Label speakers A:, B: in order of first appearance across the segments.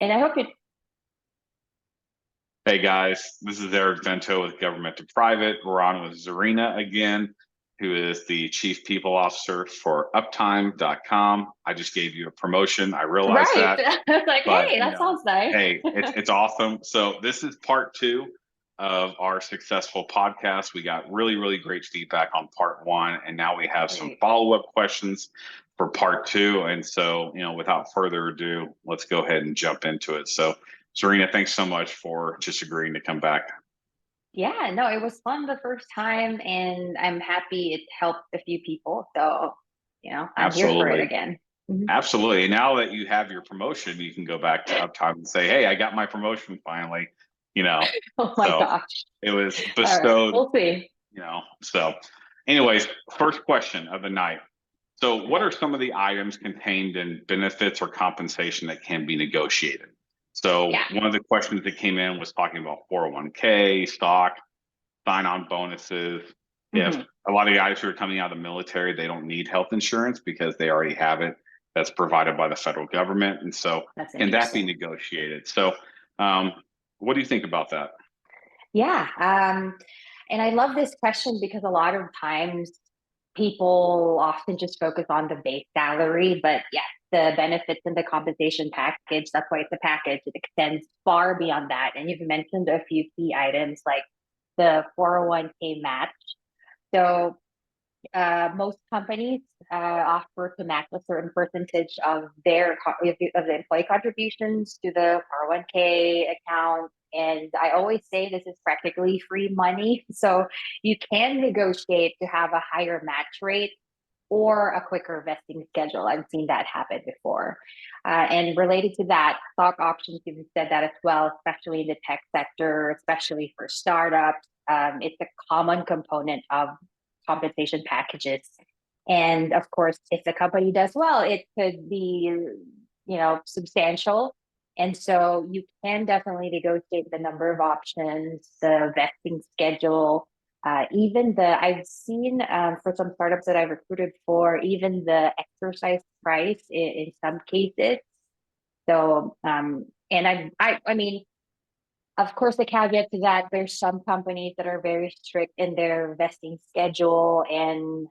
A: And I hope it.
B: Hey guys, this is Eric Vento with Government to Private. We're on with Czarina again, who is the Chief People Officer for Uptime.com. I just gave you a promotion. I realize
A: Right.
B: that,
A: I was like,
B: but
A: hey, that sounds nice.
B: hey, it's awesome. So this is part two of our successful podcast. We got really great feedback on part one, and now we have some
A: Great.
B: follow-up questions for part two. And so, without further ado, let's go ahead and jump into it. So, Serena, thanks so much for just agreeing to come back.
A: Yeah, no, it was fun the first time, and I'm happy it helped a few people. So, I'm here for it
B: Absolutely.
A: again. Mhm.
B: Absolutely. And now that you have your promotion, you can go back to Uptime and say, hey, I got my promotion finally, you know.
A: Oh my
B: So
A: gosh.
B: it was
A: All right,
B: bestowed,
A: we'll see.
B: So anyways, first question of the night. So what
A: Okay.
B: are some of the items contained in benefits or compensation that can be negotiated? So
A: Yeah.
B: one of the questions that came in was talking about 401k, stock, sign-on bonuses. If
A: Hmm.
B: a lot of guys who are coming out of the military, they don't need health insurance because they already have it that's provided by the federal government. And so
A: That's
B: can that be
A: interesting.
B: negotiated? So um, what do you think about that?
A: Yeah. And I love this question because a lot of times people often just focus on the base salary, but yes, the benefits and the compensation package, that's why it's a package. It extends far beyond that. And you've mentioned a few key items like the 401k match. So most companies offer to match a certain percentage of of the employee contributions to the 401k account. And I always say this is practically free money. So you can negotiate to have a higher match rate or a quicker vesting schedule. I've seen that happen before. And related to that, stock options, you've said that as well, especially in the tech sector, especially for startups. It's a common component of compensation packages. And of course, if the company does well, it could be, substantial. And so you can definitely negotiate the number of options, the vesting schedule, even I've seen for some startups that I've recruited for, even the exercise price in some cases. So, and I mean, of course, the caveat to that, there's some companies that are very strict in their vesting schedule. And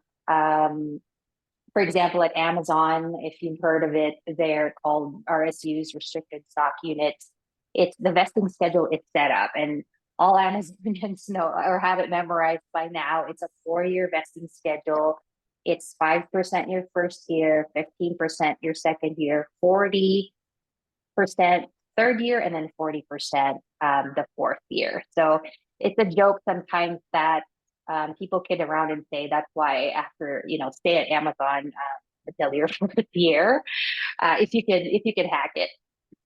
A: for example, at Amazon, if you've heard of it, they're called RSUs, restricted stock units. It's the vesting schedule is set up, and all Amazonians know or have it memorized by now. It's a 4 year vesting schedule. It's 5% your first year, 15% your second year, 40% third year, and then 40% the fourth year. So it's a joke sometimes that people kid around and say that's why after stay at Amazon until your fourth year, if you can hack it.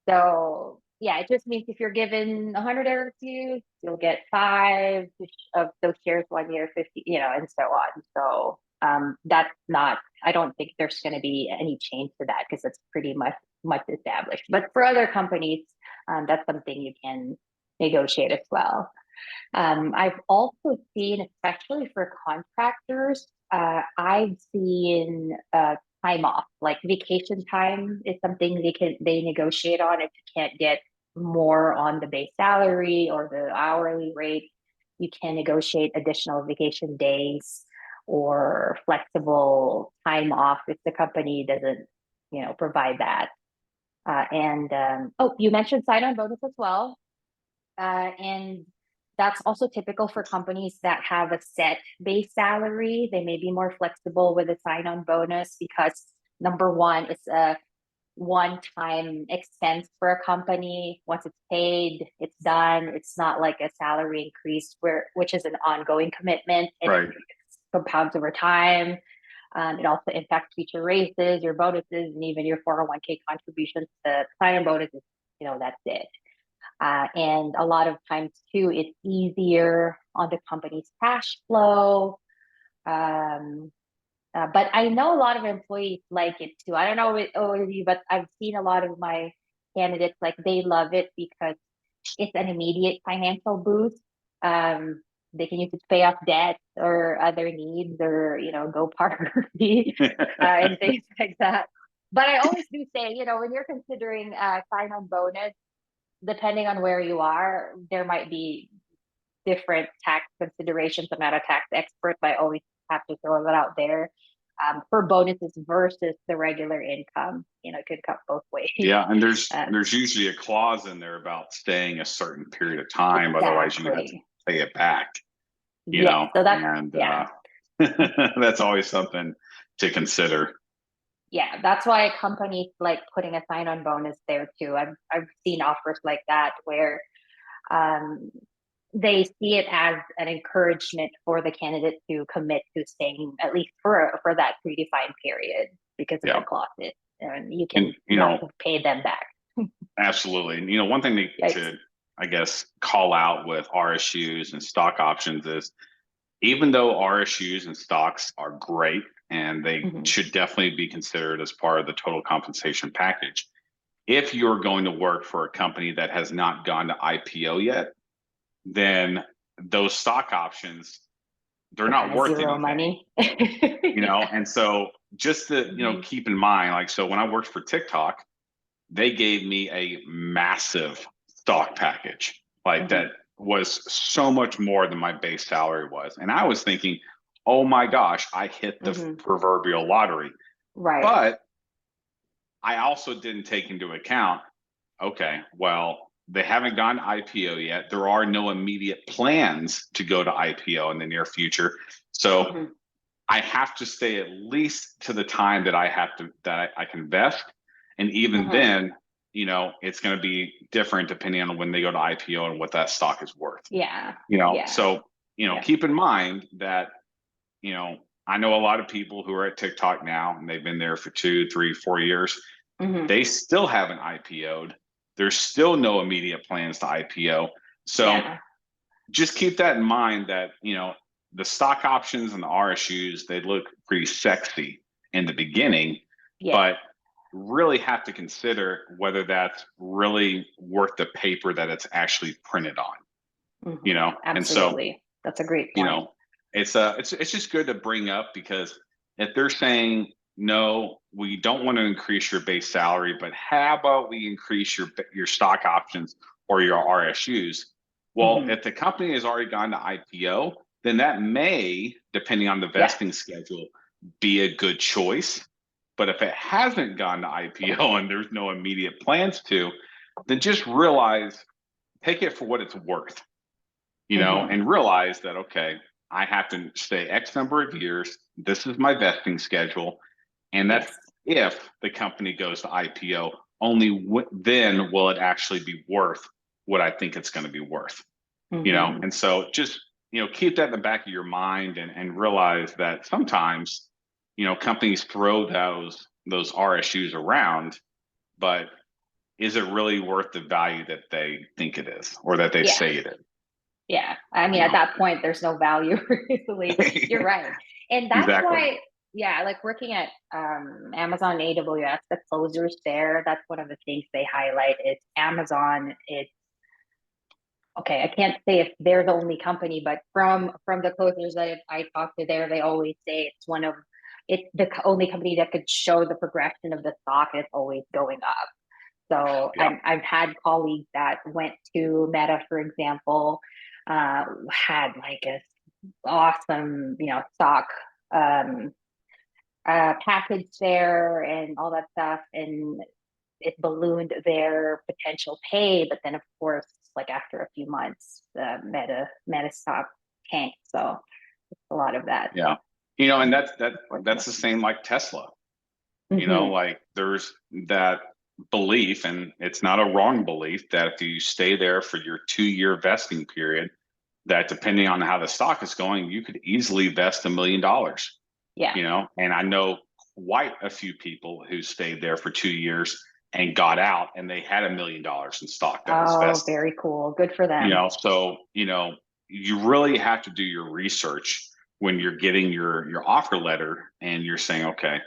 A: So yeah, it just means if you're given 100 RSUs, you'll get five of those shares 1 year, 50, and so on. So that's not. I don't think there's going to be any change to that because it's pretty much established. But for other companies, that's something you can negotiate as well. I've also seen, especially for contractors, I've seen time off, like vacation time is something they negotiate on if you can't get more on the base salary or the hourly rate. You can negotiate additional vacation days or flexible time off if the company doesn't, provide that. And oh, you mentioned sign-on bonus as well. And that's also typical for companies that have a set base salary. They may be more flexible with a sign-on bonus because number one, it's a one-time expense for a company. Once it's paid, it's done. It's not like a salary increase which is an ongoing commitment and it
B: Right.
A: compounds over time. It also impacts future raises, your bonuses, and even your 401k contributions. The sign-on bonus is, that's it. And a lot of times too, it's easier on the company's cash flow. Um, but I know a lot of employees like it too. I don't know with you, but I've seen a lot of my candidates like they love it because it's an immediate financial boost. They can use it to pay off debt or other needs or go party and things like that. But I always do say, when you're considering sign-on bonus, depending on where you are, there might be different tax considerations. I'm not a tax expert, but I always have to throw that out there. For bonuses versus the regular income, it could cut both ways.
B: Yeah, and there's
A: Um,
B: there's usually a clause in there about staying a certain period of time, otherwise you have to
A: exactly.
B: pay it back,
A: Yeah. So that's,
B: and
A: yeah.
B: that's always something to consider.
A: Yeah, that's why companies like putting a sign-on bonus there too. I've seen offers like that where um, they see it as an encouragement for the candidate to commit to staying at least for that predefined period because of the
B: Yeah,
A: clauses, and you
B: and
A: can not pay them back.
B: absolutely. And one thing
A: Right.
B: to I guess call out with RSUs and stock options is, even though RSUs and stocks are great and they
A: Hmm.
B: should definitely be considered as part of the total compensation package, if you're going to work for a company that has not gone to IPO yet, then those stock options, they're
A: They're
B: not
A: kind of
B: worth
A: zero
B: anything,
A: money. Yeah.
B: and so just to
A: Hmm.
B: keep in mind, like, so when I worked for TikTok, they gave me a massive stock package, like
A: Hmm.
B: that was so much more than my base salary was, and I was thinking, oh my gosh, I hit the
A: Hmm.
B: proverbial lottery.
A: Right.
B: But I also didn't take into account, okay, well, they haven't gone to IPO yet. There are no immediate plans to go to IPO in the near future. So
A: Hmm.
B: I have to stay at least to the time that I can vest. And even
A: Hmm.
B: then, it's going to be different depending on when they go to IPO and what that stock is worth.
A: Yeah. Yeah.
B: So,
A: Yeah.
B: keep in mind that, I know a lot of people who are at TikTok now and they've been there for 2, 3, 4 years.
A: Hmm.
B: They still haven't IPO'd. There's still no immediate plans to IPO. So
A: Yeah.
B: just keep that in mind, that, the stock options and the RSUs, they look pretty sexy in the beginning,
A: Yeah.
B: but really have to consider whether that's really worth the paper that it's actually printed on,
A: Hmm.
B: and so,
A: Absolutely. That's a great
B: you
A: point.
B: know, it's just good to bring up, because if they're saying, no, we don't want to increase your base salary, but how about we increase your stock options or your RSUs? Well,
A: Hmm.
B: if the company has already gone to IPO, then that may, depending on the
A: Yeah.
B: vesting schedule, be a good choice. But if it hasn't gone to IPO and there's no immediate plans to, then just realize, take it for what it's worth,
A: Hmm.
B: and realize that, okay, I have to stay X number of years. This is my vesting schedule. And that's
A: Yes.
B: if the company goes to IPO, only then will it actually be worth what I think it's going to be worth,
A: Hmm.
B: And so just, keep that in the back of your mind, and realize that sometimes, companies throw those RSUs around, but is it really worth the value that they think it is, or that they
A: Yeah.
B: say it is,
A: Yeah. I mean,
B: you
A: at
B: know?
A: that point, there's no value really. You're right. And that's
B: Exactly.
A: why, yeah, like working at Amazon AWS, the closers there, that's one of the things they highlight is Amazon. It's okay. I can't say if they're the only company, but from the closers that I talked to there, they always say it's the only company that could show the progression of the stock, and it's always going up. So
B: Yeah.
A: I've had colleagues that went to Meta, for example, had like a awesome, stock um, package there and all that stuff, and it ballooned their potential pay. But then, of course, like after a few months, the Meta stock tanked. So it's a lot of that.
B: Yeah. And that's
A: Unfortunate.
B: the same like Tesla.
A: Hmm.
B: Like there's that belief, and it's not a wrong belief, that if you stay there for your 2-year vesting period, that depending on how the stock is going, you could easily vest $1 million.
A: Yeah.
B: And I know quite a few people who stayed there for 2 years and got out, and they had $1 million in stock that was
A: Oh,
B: vested.
A: very cool. Good for them.
B: So you really have to do your research when you're getting your offer letter, and you're saying, okay,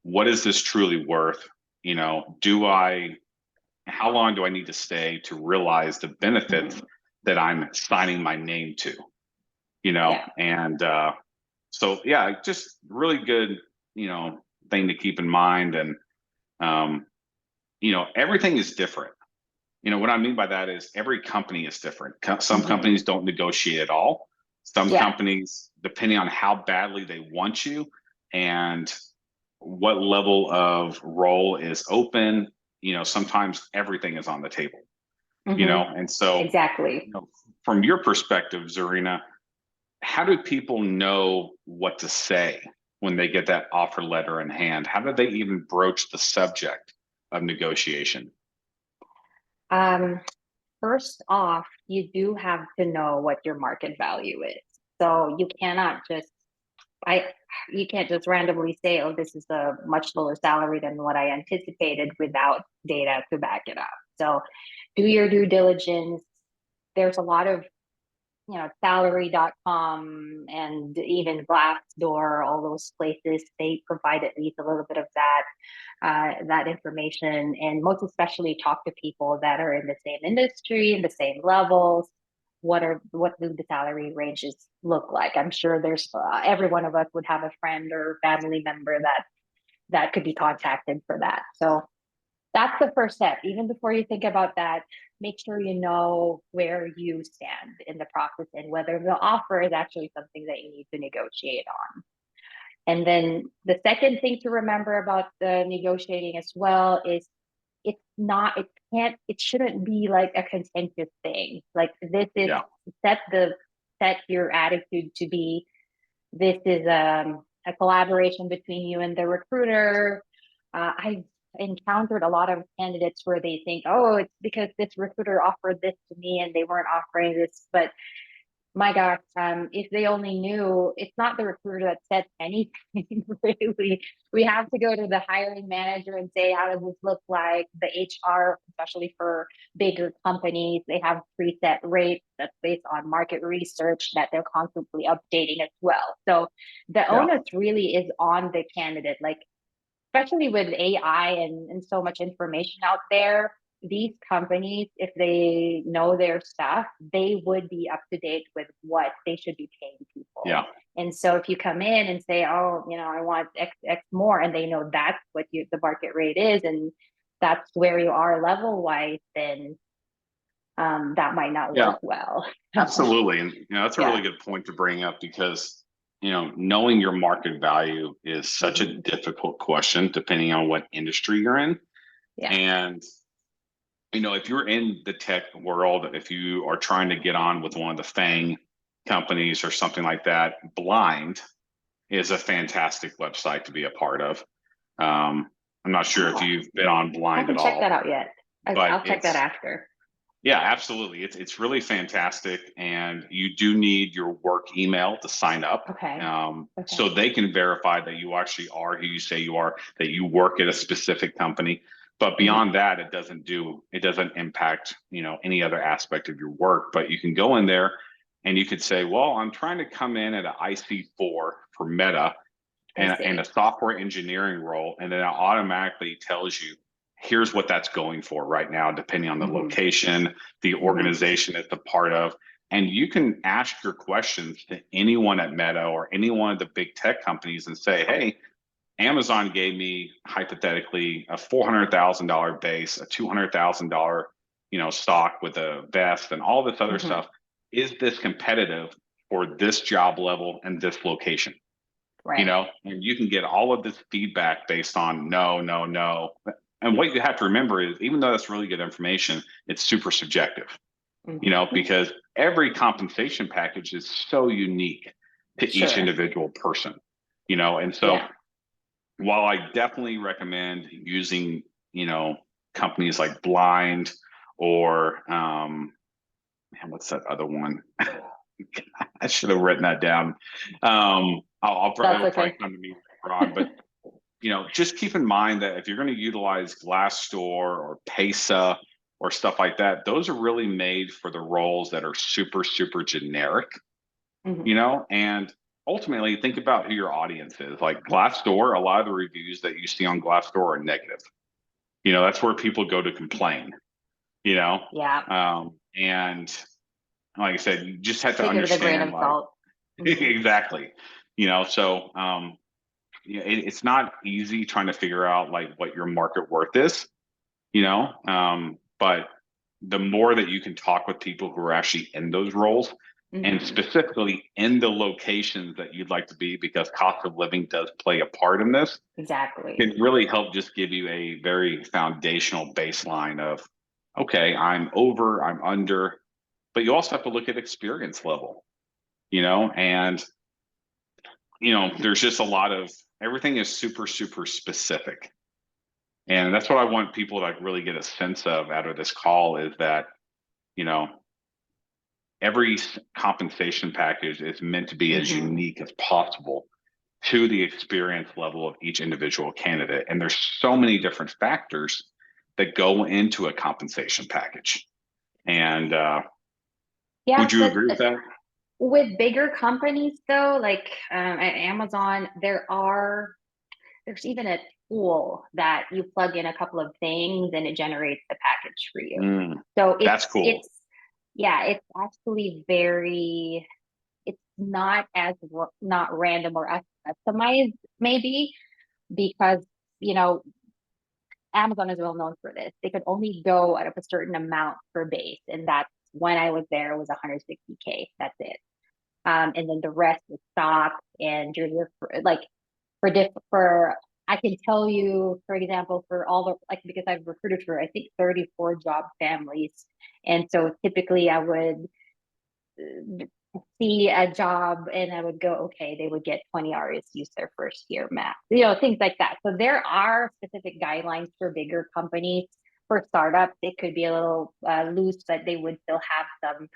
B: what is this truly worth? Do I how long do I need to stay to realize the benefits
A: Hmm.
B: that I'm signing my name to?
A: Yeah.
B: And so, yeah, just really good, thing to keep in mind. And You know, everything is different. You know, what I mean by that is every company is different. Some companies don't negotiate at all. Some companies, depending on how badly they want you and what level of role is open, you know, sometimes everything is on the table, you know? And so,
A: exactly.
B: you know, from your perspective, Czarina, how do people know what to say when they get that offer letter in hand? How do they even broach the subject of negotiation?
A: First off, you do have to know what your market value is. So you cannot just you can't just randomly say, oh, this is a much lower salary than what I anticipated without data to back it up. So do your due diligence. There's a lot of, you know, salary.com and even Glassdoor, all those places, they provide at least a little bit of that information, and most especially talk to people that are in the same industry, in the same levels. What do the salary ranges look like? I'm sure there's every one of us would have a friend or family member that could be contacted for that. So that's the first step. Even before you think about that, make sure you know where you stand in the process and whether the offer is actually something that you need to negotiate on. And then the second thing to remember about the negotiating as well is it shouldn't be like a contentious thing. Like this is set your attitude to be, this is a collaboration between you and the recruiter. I've encountered a lot of candidates where they think, oh, it's because this recruiter offered this to me and they weren't offering this. But my gosh, if they only knew, it's not the recruiter that said anything, really. We have to go to the hiring manager and say, how does this look like? The HR, especially for bigger companies, they have preset rates that's based on market research that they're constantly updating as well. So the onus really is on the candidate, like, especially with AI and so much information out there, these companies, if they know their stuff, they would be up to date with what they should be paying people.
B: Yeah.
A: And so if you come in and say, oh, you know, I want X more, and they know that's what the market rate is, and that's where you are level wise, then that might not work well.
B: Absolutely. And, you know, that's a really good point to bring up because, you know, knowing your market value is such a difficult question depending on what industry you're in. And, you know, if you're in the tech world, if you are trying to get on with one of the FANG companies or something like that, Blind is a fantastic website to be a part of. I'm not sure if you've been on Blind at all.
A: I haven't checked that out yet. I'll check that after.
B: Yeah, absolutely. It's really fantastic. And you do need your work email to sign up. So they can verify that you actually are who you say you are, that you work at a specific company. But beyond that, it doesn't impact, you know, any other aspect of your work. But you can go in there and you could say, well, I'm trying to come in at an IC4 for Meta and a software engineering role. And then it automatically tells you, here's what that's going for right now, depending on the location, the organization it's a part of. And you can ask your questions to anyone at Meta or any one of the big tech companies and say, hey, Amazon gave me hypothetically a $400,000 base, a $200,000, you know, stock with a vest and all this other stuff. Is this competitive for this job level and this location? You know, and you can get all of this feedback based on no. And what you have to remember is, even though that's really good information, it's super subjective, you know, because every compensation package is so unique to each individual person, you know. And so while I definitely recommend using, you know, companies like Blind or what's that other one? I should have written that down. I'll probably come to me later on, but you know, just keep in mind that if you're going to utilize Glassdoor or Pesa or stuff like that, those are really made for the roles that are super, super generic, you know, and ultimately think about who your audience is. Like Glassdoor, a lot of the reviews that you see on Glassdoor are negative. You know, that's where people go to complain, you know? And like I said, you just have to understand.
A: With a grain of salt.
B: Exactly. You know, so it's not easy trying to figure out like what your market worth is, but the more that you can talk with people who are actually in those roles and specifically in the locations that you'd like to be, because cost of living does play a part in this.
A: Exactly.
B: Can really help just give you a very foundational baseline of, okay, I'm over, I'm under, but you also have to look at experience level, and there's just a lot of, everything is super, super specific. And that's what I want people to really get a sense of out of this call is that, every compensation package is meant to be as unique as possible to the experience level of each individual candidate. And there's so many different factors that go into a compensation package. And would you agree with that?
A: With bigger companies though, like at Amazon, there's even a tool that you plug in a couple of things and it generates the package for you. So
B: that's cool.
A: It's actually it's not not random or as customized maybe, because Amazon is well known for this. They could only go at a certain amount per base, and that's when I was there, it was 160K. That's it. And then the rest is stock and for I can tell you, for example, for all the because I've recruited for I think 34 job families, and so typically I would see a job and I would go, okay, they would get 20 hours use their first year max, things like that. So there are specific guidelines for bigger companies. For startups, it could be a little loose, but they would still have some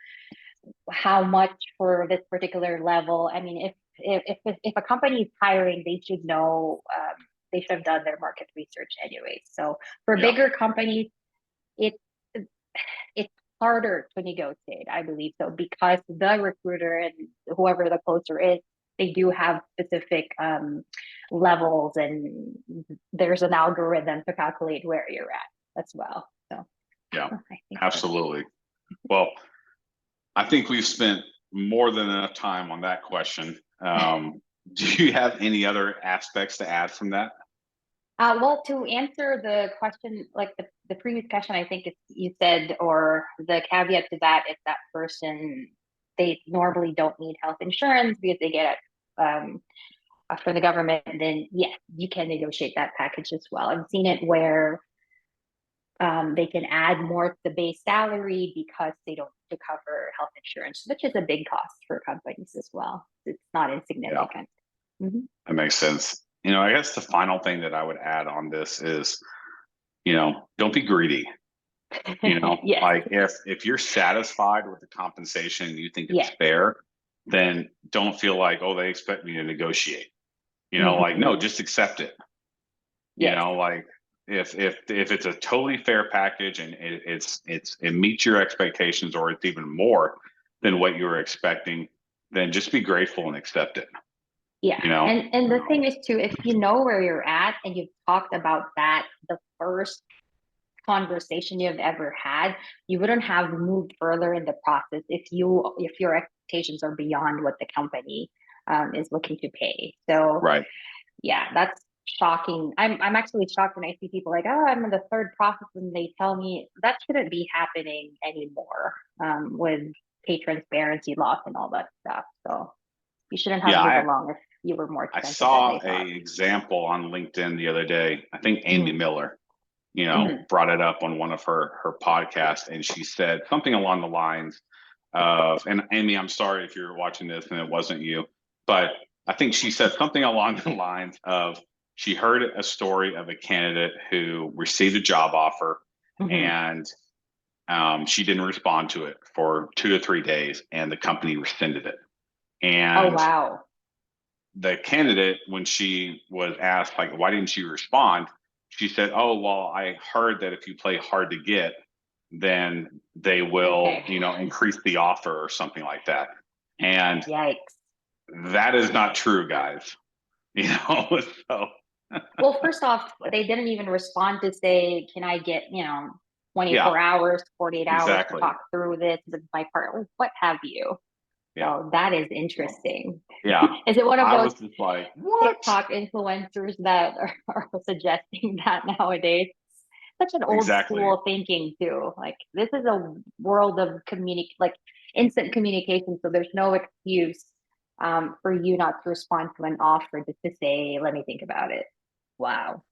A: how much for this particular level. I mean, if a company is hiring, they should know, they should have done their market research anyway. So for bigger companies, it's harder to negotiate, I believe so, because the recruiter and whoever the closer is, they do have specific levels, and there's an algorithm to calculate where you're at as well. So
B: yeah, absolutely. Well, I think we've spent more than enough time on that question. Do you have any other aspects to add from that?
A: Well, to answer the question, like the previous question, I think you said, or the caveat to that is that person, they normally don't need health insurance because they get it from the government. Then yes, you can negotiate that package as well. I've seen it where they can add more to the base salary because they don't have to cover health insurance, which is a big cost for companies as well. It's not insignificant.
B: Yeah. That makes sense. I guess the final thing that I would add on this is, don't be greedy.
A: Yes.
B: Like if you're satisfied with the compensation and you think it's fair, then don't feel like, oh, they expect me to negotiate. Like, no, just accept it. Like if it's a totally fair package and it meets your expectations, or it's even more than what you were expecting, then just be grateful and accept it.
A: Yeah. And the thing is too, if you know where you're at and you've talked about that the first conversation you've ever had, you wouldn't have moved further in the process if your expectations are beyond what the company is looking to pay. So yeah, that's shocking. I'm actually shocked when I see people like, oh, I'm in the third process, and they tell me that shouldn't be happening anymore with pay transparency laws and all that stuff. So you shouldn't have moved along if you were more expensive.
B: I saw an example on LinkedIn the other day. I think Amy Miller, brought it up on one of her podcasts, and she said something along the lines of, and Amy, I'm sorry if you're watching this and it wasn't you, but I think she said something along the lines of, she heard a story of a candidate who received a job offer and she didn't respond to it for 2 to 3 days, and the company rescinded it. And the candidate, when she was asked, like, why didn't you respond? She said, oh, well, I heard that if you play hard to get, then they will, increase the offer or something like that. And
A: yikes,
B: that is not true, guys. So.
A: Well, first off, they didn't even respond to say, can I get, 24 hours, 48 hours to talk through this with my partner, what have you.
B: Yeah.
A: So that is interesting.
B: Yeah.
A: Is it one of
B: I
A: those
B: was just like, what?
A: TikTok influencers that are suggesting that nowadays? Such an old
B: Exactly.
A: school thinking too. Like this is a world of like instant communication, so there's no excuse for you not to respond to an offer just to say, "Let me think about it." Wow,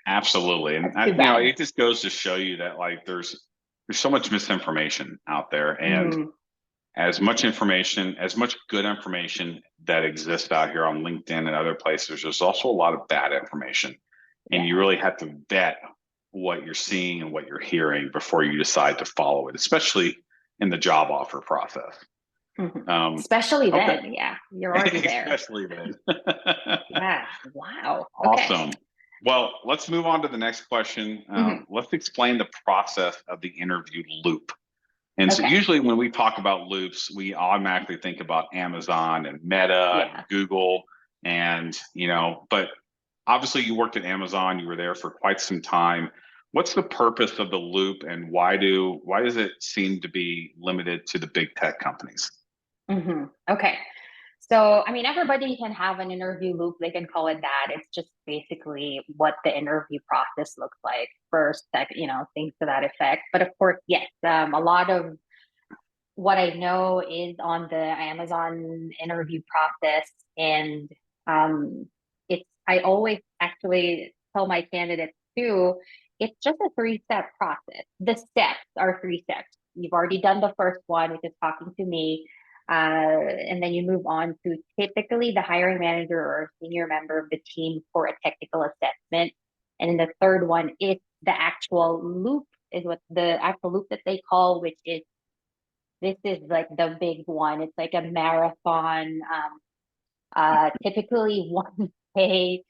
B: Absolutely. And
A: that's too bad.
B: it just goes to show you that like there's so much misinformation out there, and
A: Hmm.
B: as much information, as much good information that exists out here on LinkedIn and other places, there's also a lot of bad information. And
A: Yeah.
B: you really have to vet what you're seeing and what you're hearing before you decide to follow it, especially in the job offer process.
A: Hmm.
B: Um,
A: Especially
B: okay.
A: then, yeah, you're already there.
B: Especially then.
A: Yeah. Wow. Okay.
B: Awesome. Well, let's move on to the next question.
A: Hmm.
B: Let's explain the process of the interview loop. And so
A: Okay.
B: usually when we talk about loops, we automatically think about Amazon and Meta and
A: Yeah.
B: Google and, but obviously you worked at Amazon, you were there for quite some time. What's the purpose of the loop and why does it seem to be limited to the big tech companies?
A: Okay. So, I mean, everybody can have an interview loop. They can call it that. It's just basically what the interview process looks like first, second, things to that effect. But of course, yes, a lot of what I know is on the Amazon interview process. And I always actually tell my candidates too, it's just a three-step process. The steps are three steps. You've already done the first one, which is talking to me. And then you move on to typically the hiring manager or senior member of the team for a technical assessment. And then the third one is the actual loop, is what the actual loop that they call, which is this is like the big one. It's like a marathon, typically 1 day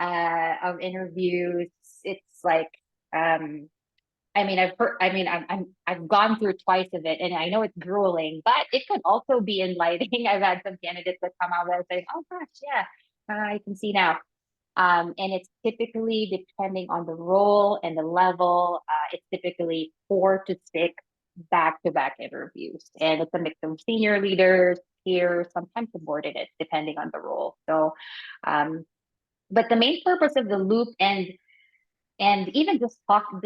A: of interviews. It's like, um, I mean, I've gone through twice of it, and I know it's grueling, but it could also be enlightening. I've had some candidates that come out and say, "Oh gosh, yeah, I can see now." And it's typically depending on the role and the level. It's typically 4 to 6 back-to-back interviews, and it's a mix of senior leaders, peers, sometimes subordinates, depending on the role. So, um, but the main purpose of the loop and even just talking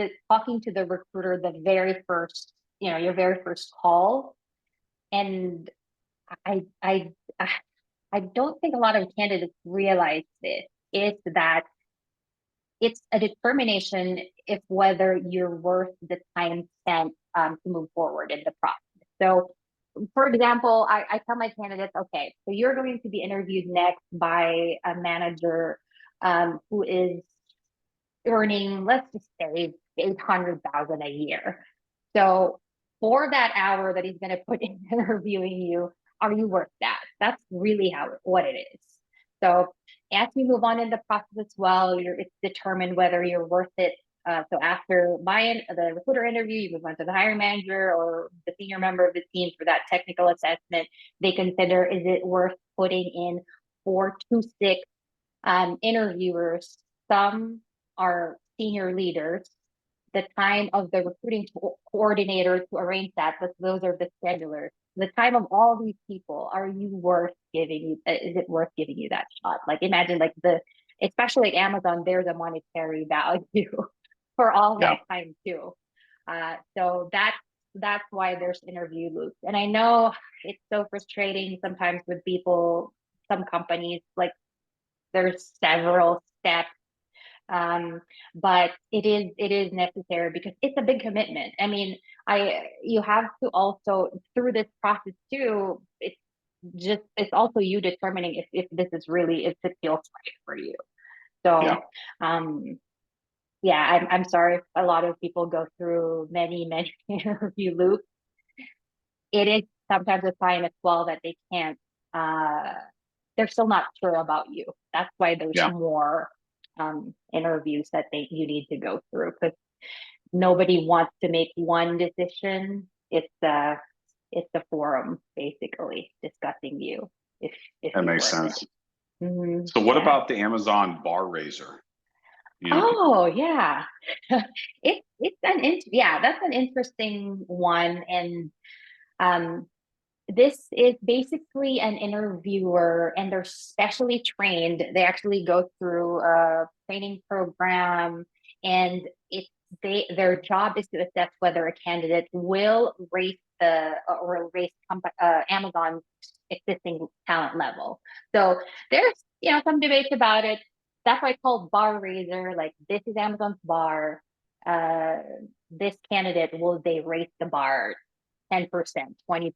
A: to the recruiter the very first, your very first call, and I I I don't think a lot of candidates realize this is that it's a determination if whether you're worth the time spent to move forward in the process. So, for example, I tell my candidates, okay, so you're going to be interviewed next by a manager who is earning, let's just say, 800,000 a year. So, for that hour that he's going to put in interviewing you, are you worth that? That's really what it is. So as we move on in the process as well, it's determined whether you're worth it. So after the recruiter interview, you move on to the hiring manager or the senior member of the team for that technical assessment. They consider, is it worth putting in 4 to 6 interviewers? Some are senior leaders. The time of the recruiting coordinator to arrange that, but those are the schedulers. The time of all these people, are you worth giving you? Is it worth giving you that shot? Like imagine, like especially like Amazon, there's a monetary value for all
B: Yeah.
A: that time too. So that's why there's interview loops. And I know it's so frustrating sometimes with people, some companies, like there's several steps, but it is necessary because it's a big commitment. I mean, you have to also through this process too. It's also you determining if this is really, if it feels right for you.
B: Yeah.
A: So, um, yeah, I'm sorry if a lot of people go through many interview loops. It is sometimes a sign as well that they can't. Uh, they're still not sure about you. That's why there's
B: Yeah.
A: more interviews that you need to go through because nobody wants to make one decision. It's a forum basically discussing you if
B: That
A: you're
B: makes
A: worth it.
B: sense. So what
A: Yeah.
B: about the Amazon bar raiser? You know,
A: Oh yeah. It's yeah, that's an interesting one. And um This is basically an interviewer, and they're specially trained. They actually go through a training program, and it's their job is to assess whether a candidate will raise Amazon's existing talent level. So there's some debates about it. That's why it's called bar raiser. Like, this is Amazon's bar. Uh, this candidate, will they raise the bar 10%, 20%,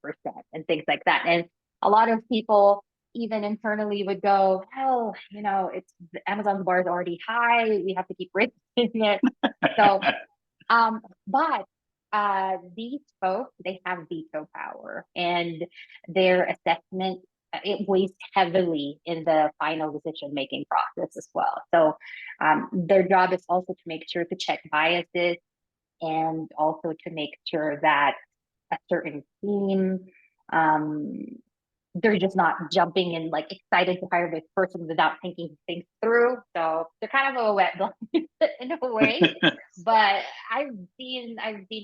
A: and things like that. And a lot of people, even internally, would go, "Oh, it's Amazon's bar is already high. We have to keep raising it." So, but these folks, they have veto power, and their assessment, it weighs heavily in the final decision making process as well. So, their job is also to make sure to check biases, and also to make sure that a certain team, um, they're just not jumping in like excited to hire this person without thinking things through. So they're kind of a wet blanket in a way. But I've seen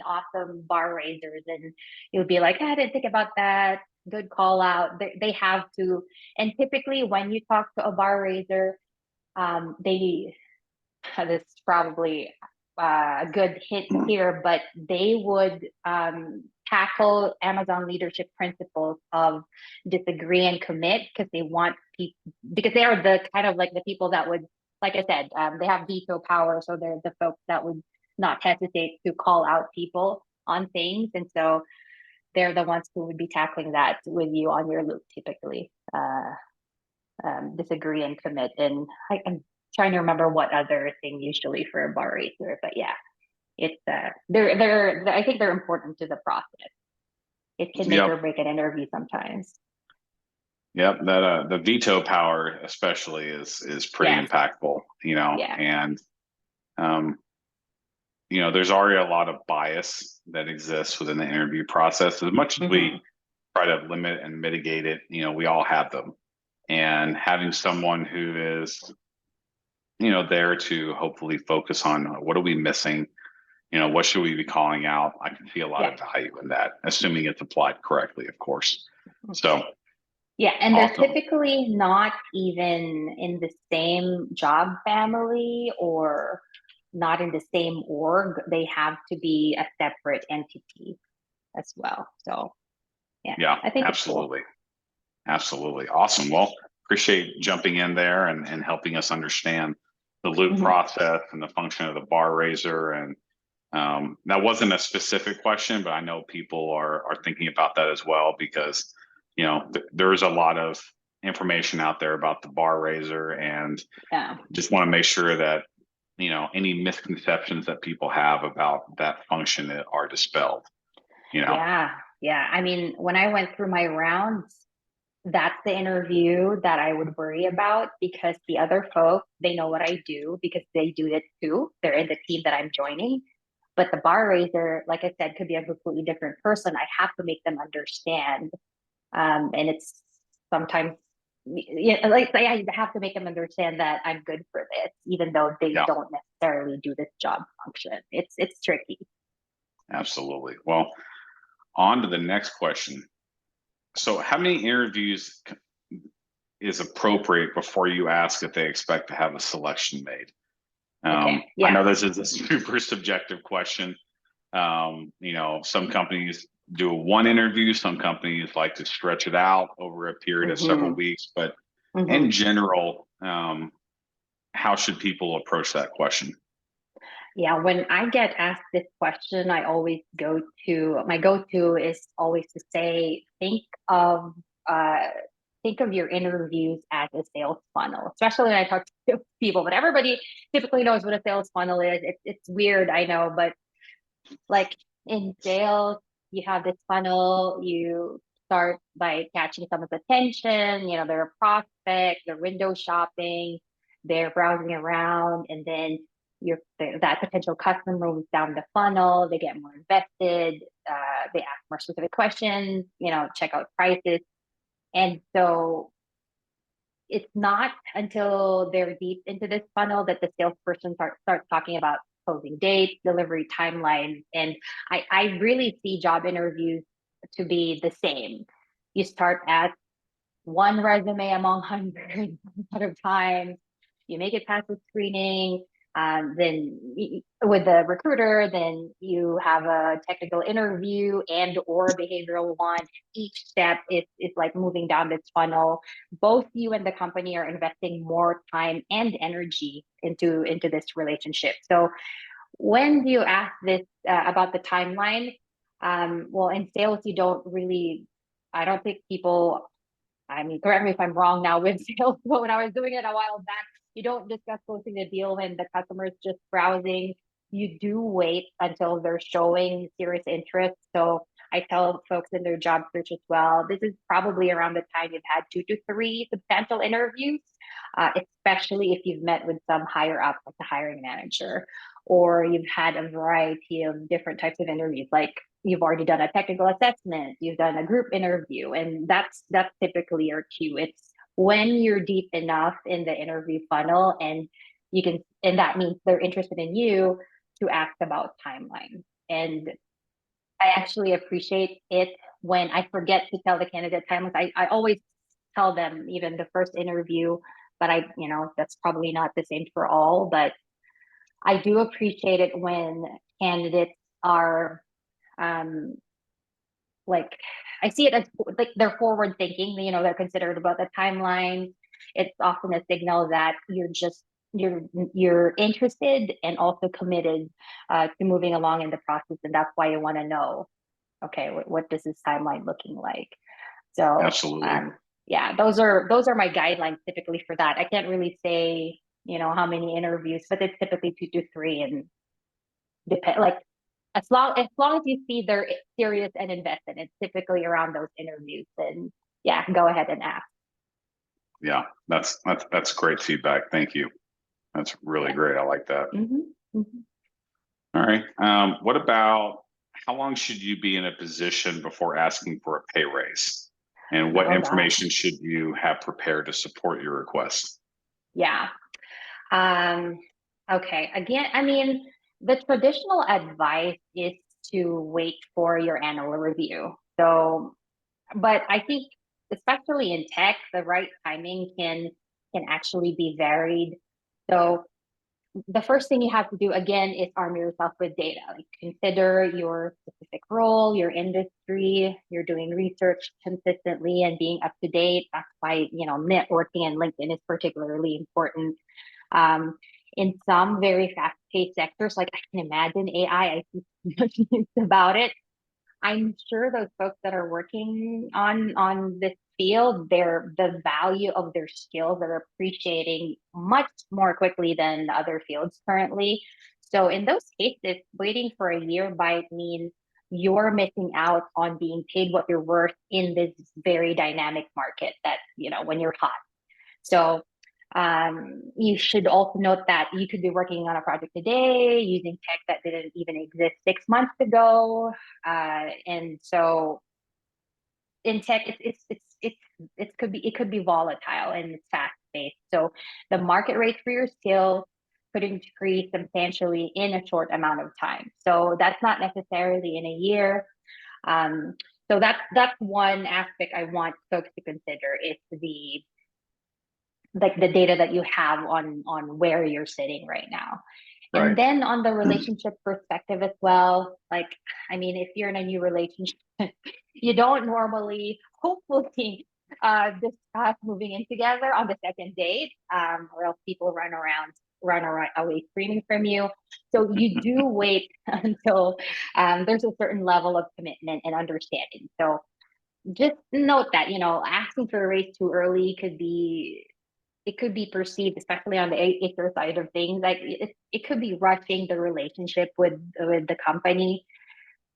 A: awesome bar raisers, and you'll be like, I didn't think about that. Good call out. They have to, and typically when you talk to a bar raiser, they this is probably a good hint here, but they would tackle Amazon leadership principles of disagree and commit, because they want people, because they are the kind of like the people that would, like I said, they have veto power. So they're the folks that would not hesitate to call out people on things. And so they're the ones who would be tackling that with you on your loop typically. Disagree and commit. And I'm trying to remember what other thing usually for a bar racer, but yeah, it's I think they're important to the process. It can make
B: Yep.
A: or break an interview sometimes.
B: Yep. That the veto power especially is pretty
A: Yes.
B: impactful,
A: Yeah.
B: and um, there's already a lot of bias that exists within the interview process. As much as we try to limit and mitigate it, we all have them. And having someone who is, there to hopefully focus on what are we missing, what should we be calling out? I can see a lot
A: Yeah.
B: of value in that, assuming it's applied correctly, of course. So
A: yeah, and they're
B: awesome.
A: typically not even in the same job family or not in the same org. They have to be a separate entity as well. So
B: Yeah,
A: I think it's cool.
B: absolutely. Absolutely. Awesome. Well, appreciate jumping in there and helping us understand the loop
A: Mhm.
B: process and the function of the bar raiser. And that wasn't a specific question, but I know people are thinking about that as well, because there's a lot of information out there about the bar raiser, and
A: Yeah.
B: just want to make sure that any misconceptions that people have about that function are dispelled.
A: Yeah. Yeah. I mean, when I went through my rounds, that's the interview that I would worry about, because the other folks, they know what I do because they do it too. They're in the team that I'm joining. But the bar raiser, like I said, could be a completely different person. I have to make them understand. And it's sometimes, like I have to make them understand that I'm good for this, even though they
B: Yeah,
A: don't necessarily do this job function. It's tricky.
B: absolutely. Well, on to the next question. So, how many interviews is appropriate before you ask if they expect to have a selection made?
A: Okay.
B: I
A: Yeah.
B: know this is a super subjective question. Some companies do one interview, some companies like to stretch it out over a period of several
A: hmm
B: weeks, but
A: hmm
B: in general, how should people approach that question?
A: Yeah, when I get asked this question, I always my go-to is always to say, uh think of your interviews as a sales funnel, especially when I talk to people, but everybody typically knows what a sales funnel is. It's weird, I know, but like in sales, you have this funnel, you start by catching someone's attention, they're a prospect, they're window shopping, they're browsing around, and then that potential customer moves down the funnel, they get more invested, they ask more specific questions, check out prices. And so it's not until they're deep into this funnel that the salesperson starts talking about closing dates, delivery timelines. And I really see job interviews to be the same. you start at one resume among hundreds a lot of times. You make it past the screening, then with the recruiter, then you have a technical interview and or behavioral one. Each step is like moving down this funnel. Both you and the company are investing more time and energy into this relationship. So when you ask this about the timeline, well, in sales, you don't really, I don't think people, I mean, correct me if I'm wrong now with sales, but when I was doing it a while back, you don't discuss closing the deal when the customer is just browsing. You do wait until they're showing serious interest. So I tell folks in their job search as well, this is probably around the time you've had 2 to 3 substantial interviews, especially if you've met with some higher up, like the hiring manager, or you've had a variety of different types of interviews, like you've already done a technical assessment, you've done a group interview, and that's typically your cue. It's when you're deep enough in the interview funnel and you can, and that means they're interested in you, to ask about timeline. And I actually appreciate it when I forget to tell the candidate timelines. I always tell them even the first interview, but that's probably not the same for all, but I do appreciate it when candidates are um like, I see it as like they're forward thinking, they're considerate about the timeline. It's often a signal that you're interested and also committed to moving along in the process, and that's why you want to know, okay, what does this timeline looking like? So
B: Absolutely.
A: yeah, those are my guidelines typically for that. I can't really say how many interviews, but it's typically 2 to 3, and depend, like, as long as you see they're serious and invested, it's typically around those interviews. And yeah, go ahead and ask.
B: Yeah, that's great feedback. Thank you. That's really
A: Yeah.
B: great. I like that.
A: Mm-hmm. Mm-hmm.
B: All right. What about how long should you be in a position before asking for a pay raise? And what
A: Oh
B: information
A: gosh.
B: should you have prepared to support your request?
A: Yeah. Um, okay. Again, I mean, the traditional advice is to wait for your annual review. So, but I think especially in tech, the right timing can actually be varied. So the first thing you have to do again is arm yourself with data. Like, consider your specific role, your industry. You're doing research consistently and being up to date. That's why networking and LinkedIn is particularly important. um, in some very fast-paced sectors, like I can imagine AI, I see so much news about it. I'm sure those folks that are working on this field, the value of their skills are appreciating much more quickly than other fields currently. So in those cases, waiting for a year might mean you're missing out on being paid what you're worth in this very dynamic market that, when you're hot. So you should also note that you could be working on a project today using tech that didn't even exist 6 months ago. And so in tech, it could be volatile and it's fast paced. So the market rate for your skills could increase substantially in a short amount of time. So that's not necessarily in a year. Um, so that's one aspect I want folks to consider is the data that you have on where you're sitting right now. And
B: Right.
A: then on the relationship perspective as well, like, I mean, if you're in a new relationship, you don't normally hopefully discuss moving in together on the second date, or else people run away screaming from you. So you do wait until there's a certain level of commitment and understanding. So just note that asking for a raise too early could be perceived, especially on the HR side of things, like it could be rushing the relationship with the company.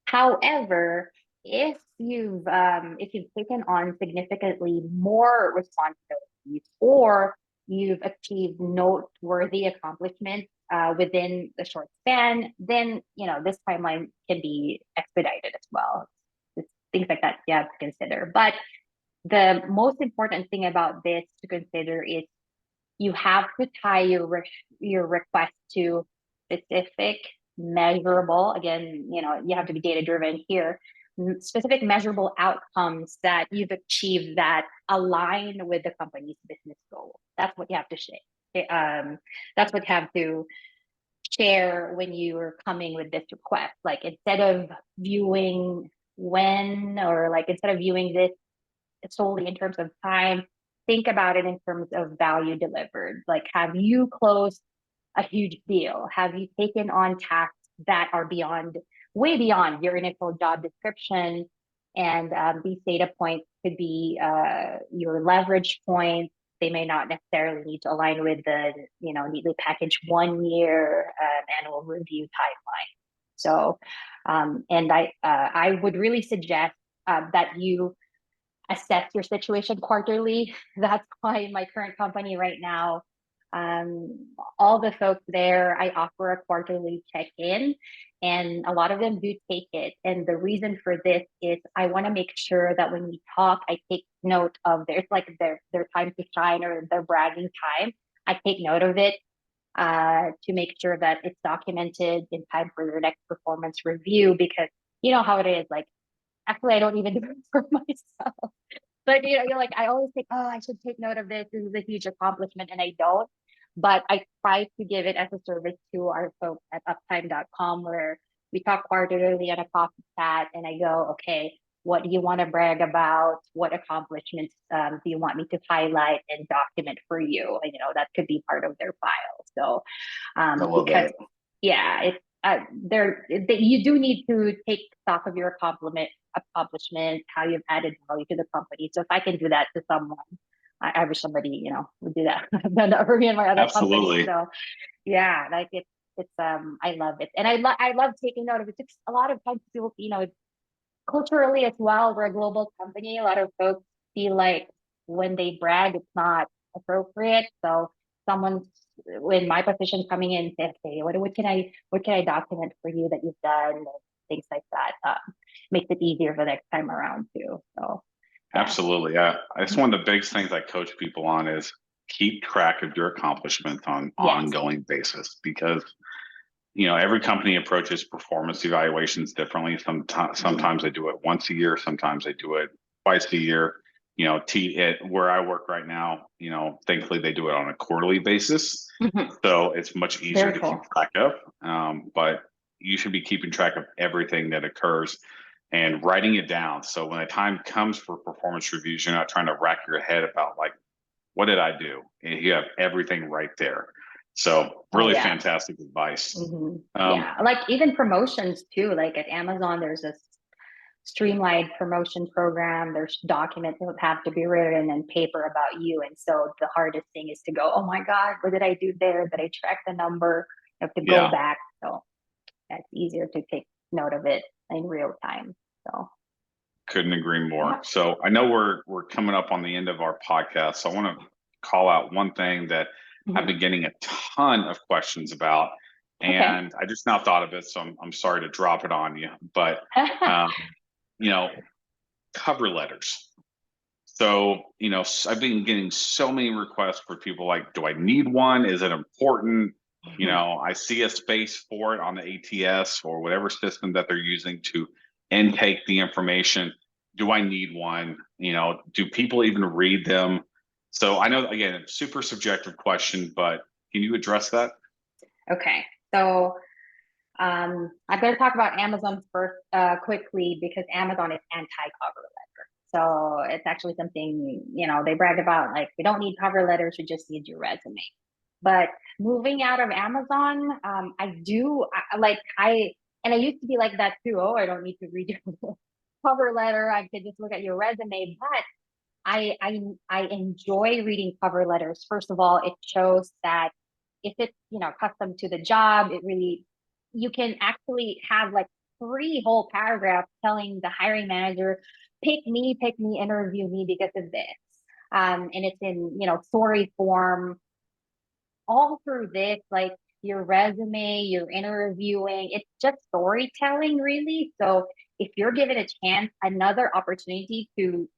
A: However, if you've taken on significantly more responsibilities, or you've achieved noteworthy accomplishments within the short span, then this timeline can be expedited as well. It's things like that you have to consider. But the most important thing about this to consider is you have to tie your request to specific, measurable. Again, you have to be data driven here. specific measurable outcomes that you've achieved that align with the company's business goal. That's what you have to share. That's what you have to share when you are coming with this request. Like instead of viewing instead of viewing this solely in terms of time, think about it in terms of value delivered. Like, have you closed a huge deal? Have you taken on tasks that are way beyond your initial job description? And these data points could be your leverage points. They may not necessarily need to align with the, neatly packaged 1 year annual review timeline. So, and I would really suggest that you assess your situation quarterly. That's why in my current company right now, all the folks there, I offer a quarterly check-in, and a lot of them do take it. And the reason for this is I want to make sure that when we talk, I take note of their time to shine or their bragging time. I take note of it to make sure that it's documented in time for their next performance review, because you know how it is. Like, actually, I don't even do it for myself. But you're like, I always think, oh, I should take note of this. This is a huge accomplishment, and I don't. But I try to give it as a service to our folks at uptime.com, where we talk quarterly on a coffee chat, and I go, okay, what do you want to brag about? What accomplishments do you want me to highlight and document for you? And that could be part of their file. So because yeah, it's you do need to take stock of your accomplishments, how you've added value to the company. So if I can do that to someone, I wish somebody would do that. I've done that for me and my other company. So yeah, like it's I love it, and I love taking note of it. It's a lot of times people, culturally as well, we're a global company. A lot of folks feel like when they brag, it's not appropriate. So someone in my position coming in says, "Hey, what can I document for you that you've done?" And things like that makes it easier for next time around too. So
B: yeah. Absolutely, yeah. It's one of the big things I coach people on is keep track of your accomplishments on ongoing basis, because every company approaches performance evaluations differently. Sometimes they do it once a year, sometimes they do it twice a year. Where I work right now, thankfully they do it on a quarterly basis. So it's much easier to keep track of. But you should be keeping track of everything that occurs and writing it down. So when the time comes for performance reviews, you're not trying to rack your head about like, what did I do? And you have everything right there. So really fantastic advice.
A: Yeah, like even promotions too. Like at Amazon, there's a streamlined promotion program. There's documents that have to be written and paper about you. And so the hardest thing is to go, oh my God, what did I do there? Did I track the number? You have to go back. So it's easier to take note of it in real time. So
B: couldn't agree more. So I know we're coming up on the end of our podcast. So I want to call out one thing that I've been getting a ton of questions about, and I just now thought of it. So I'm sorry to drop it on you, but cover letters. So, I've been getting so many requests for people like, do I need one? Is it important? I see a space for it on the ATS or whatever system that they're using to intake the information. Do I need one? Do people even read them? So I know, again, super subjective question, but can you address that?
A: Okay. So I'm going to talk about Amazon first quickly, because Amazon is anti-cover letter. So it's actually something, they brag about, like, we don't need cover letters, we just need your resume. But moving out of Amazon, I used to be like that too. Oh, I don't need to read your cover letter. I could just look at your resume. But I enjoy reading cover letters. First of all, it shows that if it's custom to the job, you can actually have like 3 whole paragraphs telling the hiring manager, pick me, interview me because of this. And it's in story form. All through this, like your resume, your interviewing, it's just storytelling, really. So if you're given a chance, another opportunity to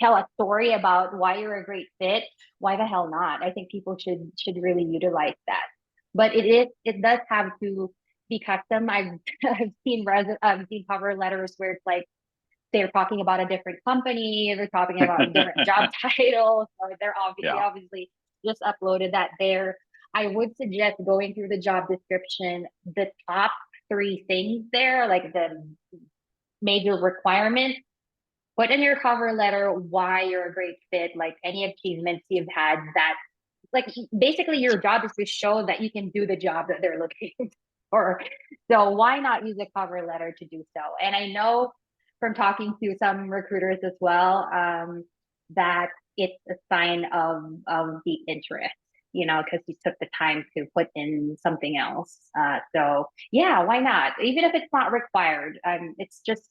A: tell a story about why you're a great fit, why the hell not? I think people should really utilize that. But it does have to be custom. I've seen cover letters where it's like they're talking about a different company, they're talking about a different job title. So they
B: Yeah.
A: obviously just uploaded that there. I would suggest going through the job description, the top three things there, like the major requirements, put in your cover letter why you're a great fit, like any achievements you've had that, like basically your job is to show that you can do the job that they're looking for. So why not use a cover letter to do so? And I know from talking to some recruiters as well, that it's a sign of the interest, because you took the time to put in something else. So yeah, why not? Even if it's not required, it's just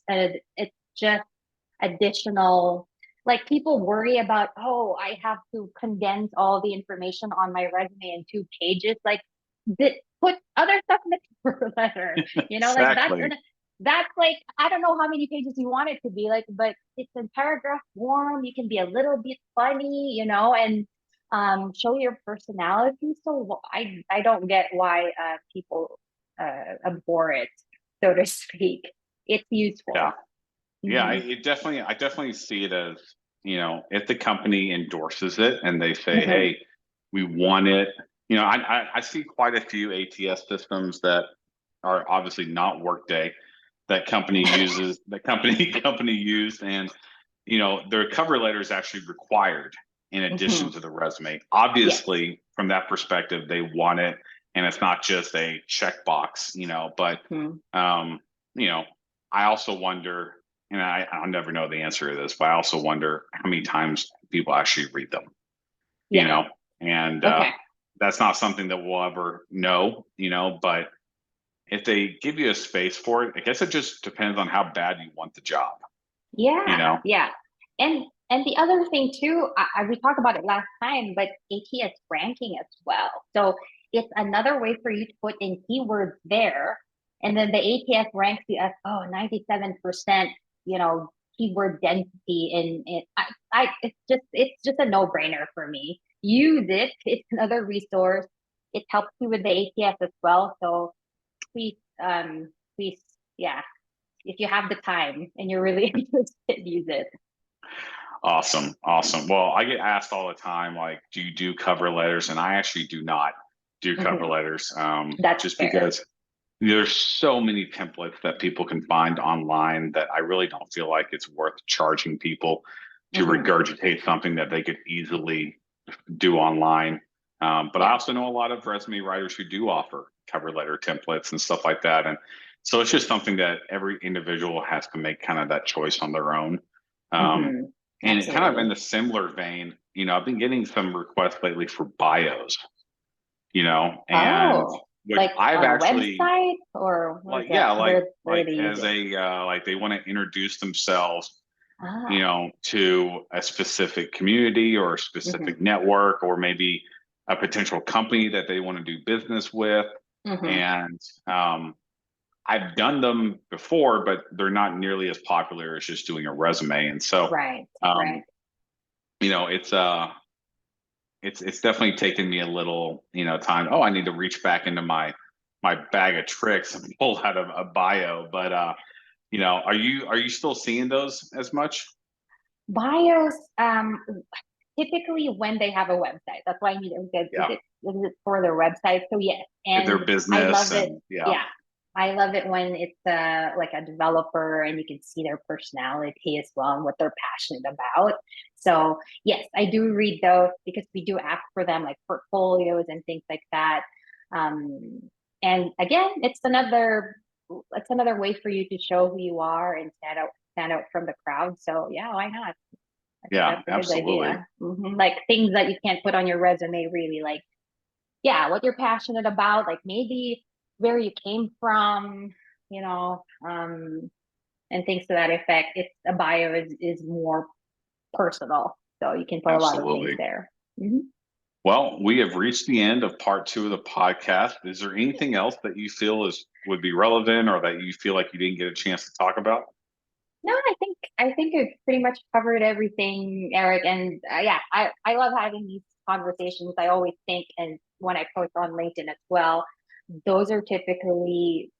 A: additional, like people worry about, oh, I have to condense all the information on my resume in 2 pages. Like, put other stuff in the cover letter, like
B: Exactly.
A: that's like, I don't know how many pages you want it to be, like, but it's in paragraph form. You can be a little bit funny, and show your personality. So I don't get why people abhor it, so to speak. It's
B: Yeah.
A: useful.
B: Yeah.
A: Hmm.
B: I definitely see it as, if the company endorses it and they say,
A: Hmm.
B: hey, we want it, I see quite a few ATS systems that are obviously not Workday that company used, and their cover letter is actually required in addition
A: Hmm.
B: to the resume.
A: Yes.
B: Obviously, from that perspective, they want it, and it's not just a checkbox, but
A: Hmm.
B: um, you know, I also wonder, and I'll never know the answer to this, but I also wonder how many times people actually read them, you
A: Yeah.
B: know, and
A: Okay.
B: that's not something that we'll ever know, but if they give you a space for it, I guess it just depends on how bad you want the job, you
A: Yeah.
B: know?
A: Yeah. And the other thing too, we talked about it last time, but ATS ranking as well. So it's another way for you to put in keywords there, and then the ATS ranks you as, 97%, keyword density in it's just a no-brainer for me. Use it. It's another resource. It helps you with the ATS as well. So please, please, yeah, if you have the time and you're really interested, use it.
B: Awesome. Awesome. Well, I get asked all the time, like, do you do cover letters? And I actually do not do cover
A: Hmm.
B: letters,
A: That's
B: just
A: fair.
B: because there's so many templates that people can find online that I really don't feel like it's worth charging people to
A: Hmm.
B: regurgitate something that they could easily do online. But I
A: Yeah.
B: also know a lot of resume writers who do offer cover letter templates and stuff like that. And so it's just something that every individual has to make kind of that choice on their own. Um,
A: Hmm.
B: and it kind of in
A: Absolutely.
B: the similar vein, I've been getting some requests lately for bios, and
A: Oh,
B: which
A: like
B: I've
A: on a
B: actually
A: website, or what is
B: like,
A: that?
B: yeah,
A: Where
B: like
A: do they use
B: as
A: it?
B: a like they want to introduce themselves,
A: Ah.
B: to a specific community or a
A: Hmm.
B: specific network, or maybe a potential company that they want to do business with.
A: Hmm.
B: And I've done them before, but they're not nearly as popular as just doing a resume. And so,
A: Right.
B: um,
A: Right.
B: it's it's definitely taken me a little, time. Oh, I need to reach back into my bag of tricks and pull out a bio. But are you still seeing those as much?
A: Bios, typically when they have a website. That's why I need it, because
B: Yeah,
A: is it for their website? So yes,
B: if their
A: and I
B: business
A: love it.
B: and yeah.
A: Yeah, I love it when it's like a developer and you can see their personality as well and what they're passionate about. So yes, I do read those because we do ask for them, like portfolios and things like that. Um, and again, it's another way for you to show who you are and stand out from the crowd. So yeah, why not? I think
B: Yeah,
A: that's a good
B: absolutely.
A: idea. Like things that you can't put on your resume, really. Like, yeah, what you're passionate about, like maybe where you came from, you know, um, and things to that effect. It's a bio is more personal, so you can put a lot of things
B: Absolutely.
A: there. Hmm.
B: Well, we have reached the end of part two of the podcast. Is there anything else that you feel would be relevant, or that you feel like you didn't get a chance to talk about?
A: No, I think it's pretty much covered everything, Eric. And yeah, I love having these conversations. I always think, and when I post on LinkedIn as well, those are typically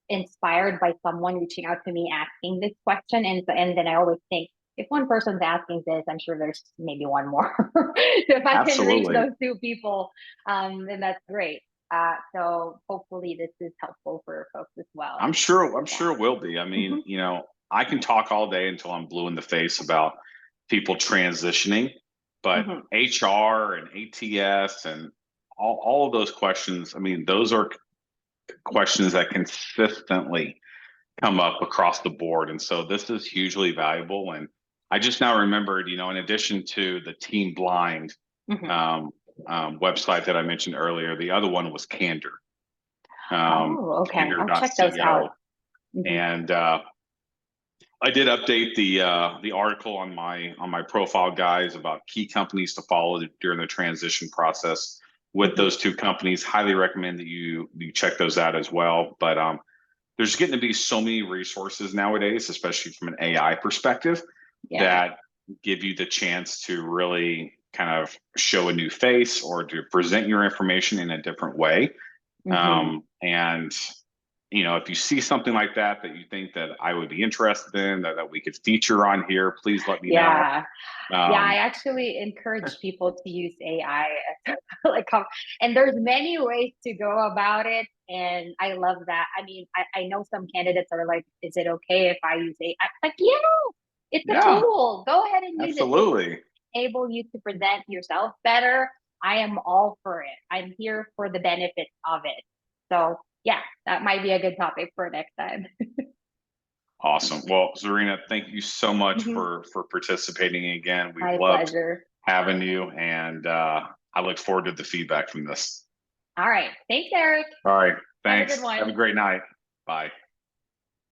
A: inspired by someone reaching out to me asking this question. And then I always think, if one person's asking this, I'm sure there's maybe one more. So if I can reach
B: Absolutely.
A: those two people, then that's great. So hopefully this is helpful for folks as well.
B: I'm sure
A: Yeah.
B: it will be. I mean, you know, I can talk all day until I'm blue in the face about people transitioning, but
A: Mhm.
B: HR and ATS and all of those questions, I mean, those are questions that consistently come up across the board. And so this is hugely valuable. And I just now remembered, you know, in addition to the Team Blind
A: Mhm.
B: um, website that I mentioned earlier, the other one was Candor,
A: Oh, okay. I'll check those out.
B: candor.co.
A: Mhm.
B: And I did update the article on my profile, guys, about key companies to follow during the transition process with
A: Mhm.
B: those two companies. Highly recommend that you check those out as well. But there's getting to be so many resources nowadays, especially from an AI perspective,
A: Yeah.
B: that give you the chance to really kind of show a new face or to present your information in a different way.
A: Mhm.
B: And you know, if you see something like that that you think that I would be interested in, that we could feature on here, please let me know.
A: Yeah. Yeah, I
B: Um,
A: actually encourage people to use AI as like and there's many ways to go about it. And I love that. I mean, I know some candidates are like, is it okay if I use AI? Like, yeah, it's a
B: yeah,
A: tool. Go ahead and use it. If it's
B: absolutely.
A: able you to present yourself better, I am all for it. I'm here for the benefits of it. So yeah, that might be a good topic for next time.
B: Awesome. Well, Czarina, thank you so much
A: Mhm.
B: for participating again. We've
A: My
B: loved
A: pleasure.
B: having you, and I look forward to the feedback from this.
A: All right. Thanks, Eric.
B: All right.
A: Have a good
B: Thanks. Have a
A: one.
B: great night. Bye.